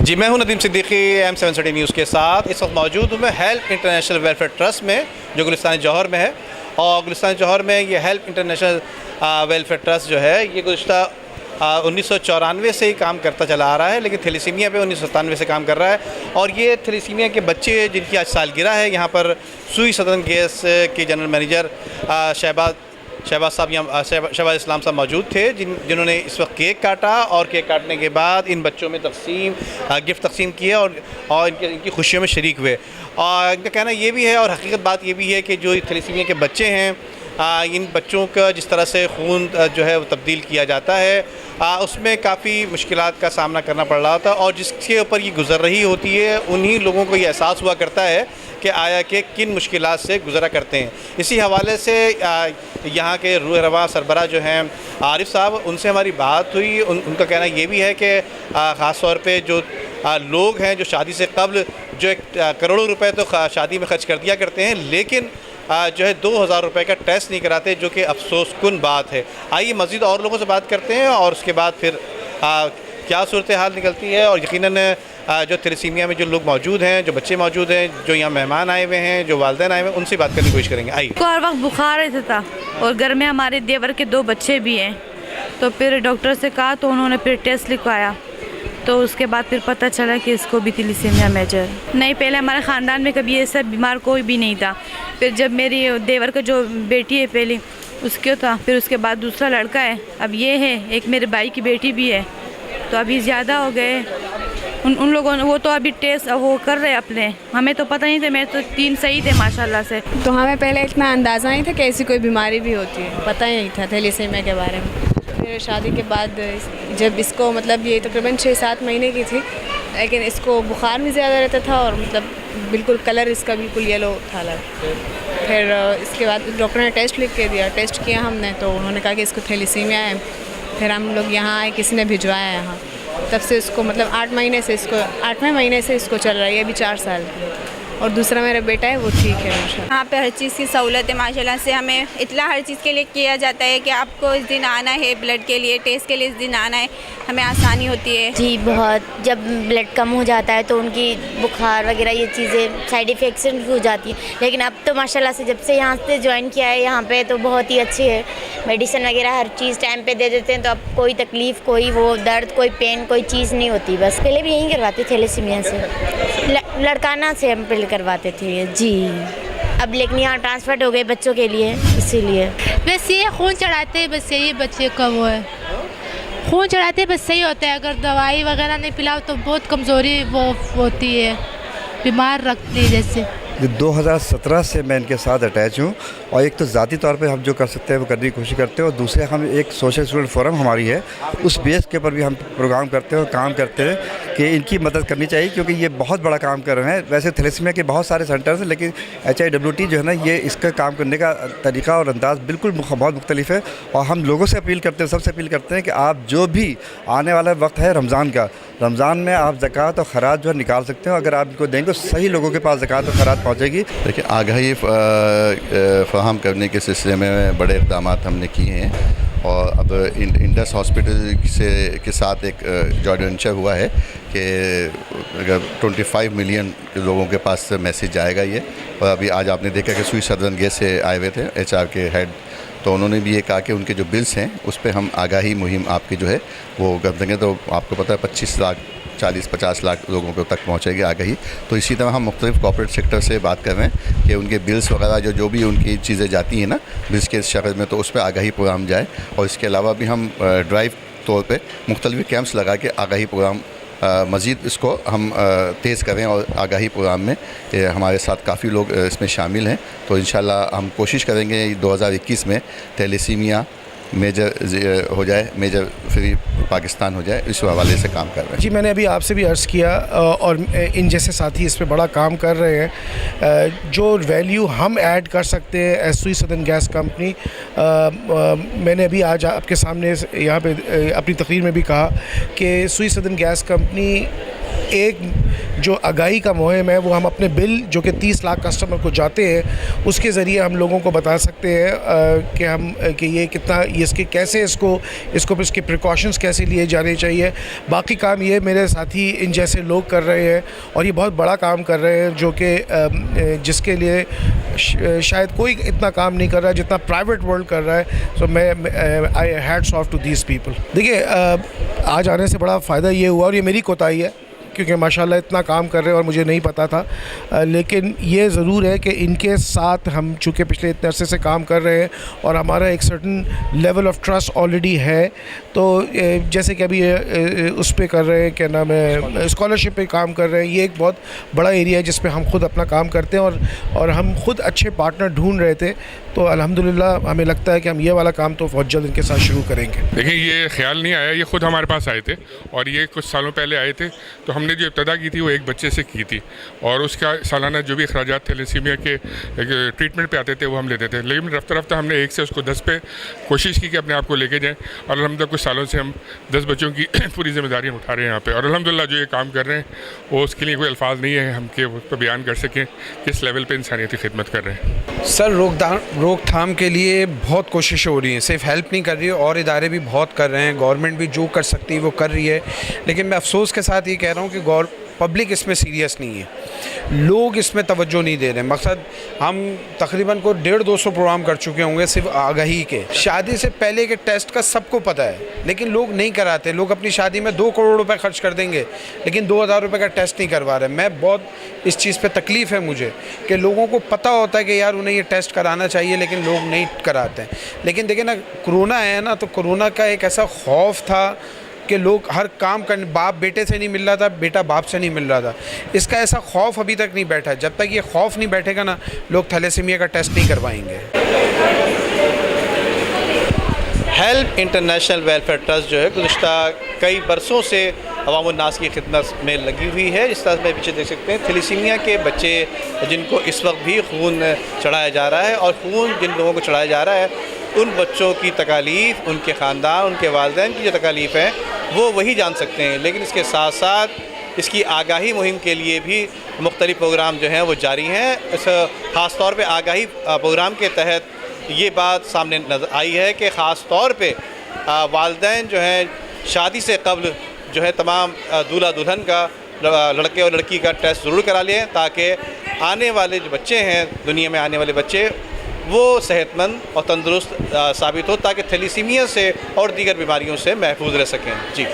जी, मैं हूं Nadeem Siddiqui M7 city news के साथ। इस वक्त मौजूद हूं मैं हेल्प इंटरनेशनल वेलफेयर ट्रस्ट में, जो गुलिस्तान जौहर में है। और गुलिस्तान जौहर में ये हेल्प इंटरनेशनल वेलफेयर ट्रस्ट जो है, ये गुज़िश्ता 1994 से ही काम करता चला आ रहा है, लेकिन थैलेसीमिया पे 1997 से काम कर रहा है। और ये थैलेसीमिया के बच्चे जिनकी आज सालगिरह है, यहाँ पर सुई सदन गैस के जनरल मैनेजर शहबाज साहब यहाँ शहबाज इस्लाम साहब मौजूद थे, जिन्होंने इस वक्त केक काटा और केक काटने के बाद इन बच्चों में गिफ्ट तकसीम किए और इनकी खुशियों में शरीक हुए। और इनका कहना ये भी है और हकीकत बात ये भी है कि जो थैलेसीमिया के बच्चे हैं, इन बच्चों का जिस तरह से खून जो है वो तब्दील किया जाता है, उसमें काफ़ी मुश्किलात का सामना करना पड़ रहा था। और जिसके ऊपर ये गुज़र रही होती है, उन्हीं लोगों को ये एहसास हुआ करता है कि आया कि किन मुश्किलात से गुज़रा करते हैं। इसी हवाले से यहाँ के रूह रवा सरबराह जो हैं आरिफ साहब, उनसे हमारी बात हुई। उनका कहना ये भी है कि ख़ास तौर पे जो लोग हैं जो शादी से कब्ल जो करोड़ों रुपए तो शादी में खर्च कर दिया करते हैं, लेकिन जो है 2000 रुपये का टेस्ट नहीं कराते, जो कि अफसोसकुन बात है। आइए मज़ीद और लोगों से बात करते हैं और उसके बाद फिर क्या सूरत हाल निकलती है। और यकीनन जो थैलेसीमिया में जो लोग मौजूद हैं, जो बच्चे मौजूद हैं, जो यहाँ मेहमान आए हुए हैं, जो वालिदैन आए हुए हैं, उनसे बात करने की कोशिश करेंगे। आइए। को हर वक्त बुखार रहता था और घर में हमारे देवर के 2 बच्चे भी हैं, तो फिर डॉक्टर से कहा तो उन्होंने फिर टेस्ट लिखवाया, तो उसके बाद फिर पता चला कि इसको भी थैलेसीमिया मेजर नहीं। पहले हमारे ख़ानदान में कभी ऐसा बीमार कोई भी नहीं था। फिर जब मेरी देवर का जो बेटी है पहली, उसको था, फिर उसके बाद दूसरा लड़का है, अब ये है, एक मेरे भाई की बेटी भी है, तो अभी ज़्यादा हो गए उन लोगों ने। वो तो अभी टेस्ट वो कर रहे अपने, हमें तो पता नहीं था। मैं तो 3 सही थे माशाल्लाह से। तो हमें पहले इतना अंदाज़ा नहीं था कि ऐसी कोई बीमारी भी होती है, पता ही नहीं था थैलेसीमिया के बारे में। फिर शादी के बाद जब इसको मतलब ये तकरीबन 6-7 महीने की थी, लेकिन इसको बुखार भी ज़्यादा रहता था और मतलब बिल्कुल कलर इसका बिल्कुल येलो था लग। फिर इसके बाद डॉक्टर ने टेस्ट लिख के दिया, टेस्ट किया हमने, तो उन्होंने कहा कि इसको थैलेसीमिया है। फिर हम लोग यहाँ आए, किसी ने भिजवाया यहाँ, तब से इसको मतलब 8वें महीने से इसको चल रहा है। ये अभी 4 साल की है। और दूसरा मेरा बेटा है, वो ठीक है माशाल्लाह। यहाँ पे हर चीज़ की सहूलत है माशाल्लाह से। हमें इतना हर चीज़ के लिए किया जाता है कि आपको इस दिन आना है, ब्लड के लिए टेस्ट के लिए इस दिन आना है, हमें आसानी होती है। जी बहुत, जब ब्लड कम हो जाता है तो उनकी बुखार वगैरह ये चीज़ें साइड इफ़ेक्ट्स हो जाती हैं, लेकिन अब तो माशाल्लाह से जब से यहाँ से ज्वाइन किया है यहाँ पे, तो बहुत ही अच्छी है। मेडिसिन वगैरह हर चीज़ टाइम पे दे देते हैं, तो अब कोई तकलीफ़, कोई वो दर्द, कोई पेन, कोई चीज़ नहीं होती। बस पहले भी यहीं करवाते थैलेसीमिया से, लड़काना से हम पहले करवाते थे जी। अब लेकिन यहाँ ट्रांसफर हो गए बच्चों के लिए, इसीलिए। बस ये खून चढ़ाते हैं, बस यही बच्चे का वो है, खून चढ़ाते बस सही होता है। अगर दवाई वगैरह नहीं पिलाओ तो बहुत कमज़ोरी वो होती है, बीमार रखती है। जैसे 2017 से मैं इनके साथ अटैच हूँ, और एक तो ज़ाती तौर पे हम जो कर सकते हैं वो करने की कोशिश करते हैं, और दूसरे हम एक सोशल स्टूडेंट फोरम हमारी है, उस बेस के ऊपर भी हम प्रोग्राम करते हैं और काम करते हैं कि इनकी मदद करनी चाहिए, क्योंकि ये बहुत बड़ा काम कर रहे हैं। वैसे थैलेसीमिया के बहुत सारे सेंटर्स हैं, लेकिन HIWT जो है ना, ये इसका काम करने का तरीका और अंदाज़ बिल्कुल बहुत मुख्तलिफ है। और हम लोगों से अपील करते हैं, सबसे अपील करते हैं कि आप जो भी आने वाला वक्त है रमज़ान का, रमज़ान में आप ज़कात और खराज जो है निकाल सकते हो। अगर आप इनको देंगे तो सही लोगों के पास ज़कात और खराज पहुँचेगी। देखिए, आगाही फराहम करने के सिलसिले में बड़े इक़दाम हमने किए हैं, और अब इंडस हॉस्पिटल के साथ एक जॉइंट वेंचर हुआ है कि अगर 25 मिलियन लोगों के पास मैसेज जाएगा ये। और अभी आज आपने देखा कि सुई सदन गैस से आए हुए थे HR के हेड, तो उन्होंने भी ये कहा कि उनके जो बिल्स हैं उस पर हम आगाही मुहिम आपकी जो है वो कर देंगे। तो आपको पता है 25 लाख 40-50 लाख लोगों को तक पहुंचेगी आगाही। तो इसी तरह हम मुख्तलिफ कॉर्पोरेट सेक्टर से बात कर रहे हैं कि उनके बिल्स वगैरह जो भी उनकी चीज़ें जाती हैं ना बिल्स के शक्ल में, तो उस पर आगाही प्रोग्राम जाए। और इसके अलावा भी हम ड्राइव तौर पे मुख्तलिफ कैंप्स लगा के आगाही प्रोग्राम मज़ीद इसको हम तेज़ करें। और आगाही प्रोग्राम में हमारे साथ काफ़ी लोग इसमें शामिल हैं, तो इंशाल्लाह हम कोशिश करेंगे 2021 में थैलेसीमिया मेजर हो जाए, मेजर फ्री पाकिस्तान हो जाए। इस हवाले से काम कर रहे हैं। जी, मैंने अभी आपसे भी अर्ज़ किया, और इन जैसे साथी इस पे बड़ा काम कर रहे हैं। जो वैल्यू हम ऐड कर सकते हैं सुई सदन गैस कंपनी, मैंने अभी आज आपके सामने यहाँ पे अपनी तकरीर में भी कहा कि सुई सदन गैस कंपनी एक जो आगाही का मुहिम है वो हम अपने बिल जो कि 30 लाख कस्टमर को जाते हैं उसके ज़रिए हम लोगों को बता सकते हैं कि ये कितना ये इसके कैसे इसकी प्रिकॉशंस कैसे लिए जाने चाहिए। बाकी काम ये मेरे साथी इन जैसे लोग कर रहे हैं और ये बहुत बड़ा काम कर रहे हैं जो कि जिसके लिए शायद कोई इतना काम नहीं कर रहा है जितना प्राइवेट वर्ल्ड कर रहा है। सो मैं I hats off to these people. देखिए आज आने से बड़ा फ़ायदा ये हुआ और ये मेरी कोताही है क्योंकि माशाल्लाह इतना काम कर रहे हैं और मुझे नहीं पता था, लेकिन ये ज़रूर है कि इनके साथ हम चूँकि पिछले इतने अरसे से काम कर रहे हैं और हमारा एक certain level of trust already है। तो जैसे कि अभी उस पे कर रहे हैं क्या नाम है स्कॉलरशिप पे काम कर रहे हैं, ये एक बहुत बड़ा एरिया है जिस पे हम खुद अपना काम करते हैं और हम खुद अच्छे पार्टनर ढूंढ रहे थे। तो अल्हम्दुलिल्लाह हमें लगता है कि हम ये वाला काम तो बहुत जल्द इनके साथ शुरू करेंगे। देखिए ये ख्याल नहीं आया, ये ख़ुद हमारे पास आए थे और ये कुछ सालों पहले आए थे। तो हमने जो इब्तदा की थी वो एक बच्चे से की थी और उसका सालाना जो भी अखराजात थे थैलेसीमिया के ट्रीटमेंट पे आते थे वो हम लेते थे। लेकिन रफ्ता रफ्ता हमने 1 से उसको 10 पे कोशिश की कि अपने आप को लेके जाएँ और अल्हम्दुलिल्लाह कुछ सालों से हम 10 बच्चों की पूरी जिम्मेदारी हम उठा रहे हैं यहाँ पे। और अल्हम्दुलिल्लाह जो ये काम कर रहे हैं वो उसके लिए कोई अल्फाज नहीं है हम के उस पर बयान कर सकें किस लेवल पर इंसानियती खिदमत कर रहे हैं। सर रोकथाम के लिए बहुत कोशिशें हो रही हैं, सिर्फ हेल्प नहीं कर रही है और इदारे भी बहुत कर रहे हैं, गवर्नमेंट भी जो कर सकती है वो कर रही है। लेकिन मैं अफसोस के साथ ये कह रहा हूँ कि पब्लिक इसमें सीरियस नहीं है, लोग इसमें तवज्जो नहीं दे रहे। मकसद हम तकरीबन को 150-200 प्रोग्राम कर चुके होंगे सिर्फ आगाही के। शादी से पहले के टेस्ट का सबको पता है लेकिन लोग नहीं कराते। लोग अपनी शादी में 2 करोड़ रुपए खर्च कर देंगे लेकिन 2000 रुपये का टेस्ट नहीं करवा रहे। मैं बहुत इस चीज़ पे तकलीफ़ है मुझे कि लोगों को पता होता है कि यार उन्हें ये टेस्ट कराना चाहिए लेकिन लोग नहीं कराते हैं। लेकिन देखिए ना कोरोना है ना, तो कोरोना का एक ऐसा खौफ था कि लोग हर काम करने, बाप बेटे से नहीं मिल रहा था, बेटा बाप से नहीं मिल रहा था। इसका ऐसा खौफ अभी तक नहीं बैठा। जब तक ये खौफ नहीं बैठेगा ना लोग थैलेसीमिया का टेस्ट नहीं करवाएंगे। हेल्प इंटरनेशनल वेलफेयर ट्रस्ट जो है गुज़िश्ता कई बरसों से अवामुन्नास की खिदमत में लगी हुई है। इस तरह में पीछे देख सकते हैं थैलेसीमिया के बच्चे जिनको इस वक्त भी खून चढ़ाया जा रहा है और खून जिन लोगों को चढ़ाया जा रहा है उन बच्चों की तकालीफ़, उनके ख़ानदान, उनके वालिदैन की जो तकालीफ़ है वो वही जान सकते हैं। लेकिन इसके साथ साथ इसकी आगाही मुहिम के लिए भी मुख्तलिफ़ प्रोग्राम जो हैं वो जारी हैं। इस ख़ास तौर पे आगाही प्रोग्राम के तहत ये बात सामने नज़र आई है कि ख़ास तौर पे वालिदैन जो हैं शादी से कब्ल जो है तमाम दूल्हा दुल्हन का, लड़के और लड़की का टेस्ट ज़रूर करा लें ताकि आने वाले जो बच्चे हैं, दुनिया में आने वाले बच्चे वो सेहतमंद और तंदुरुस्त साबित हो ताकि थैलेसीमिया से और दीगर बीमारियों से महफूज रह सकें। जी।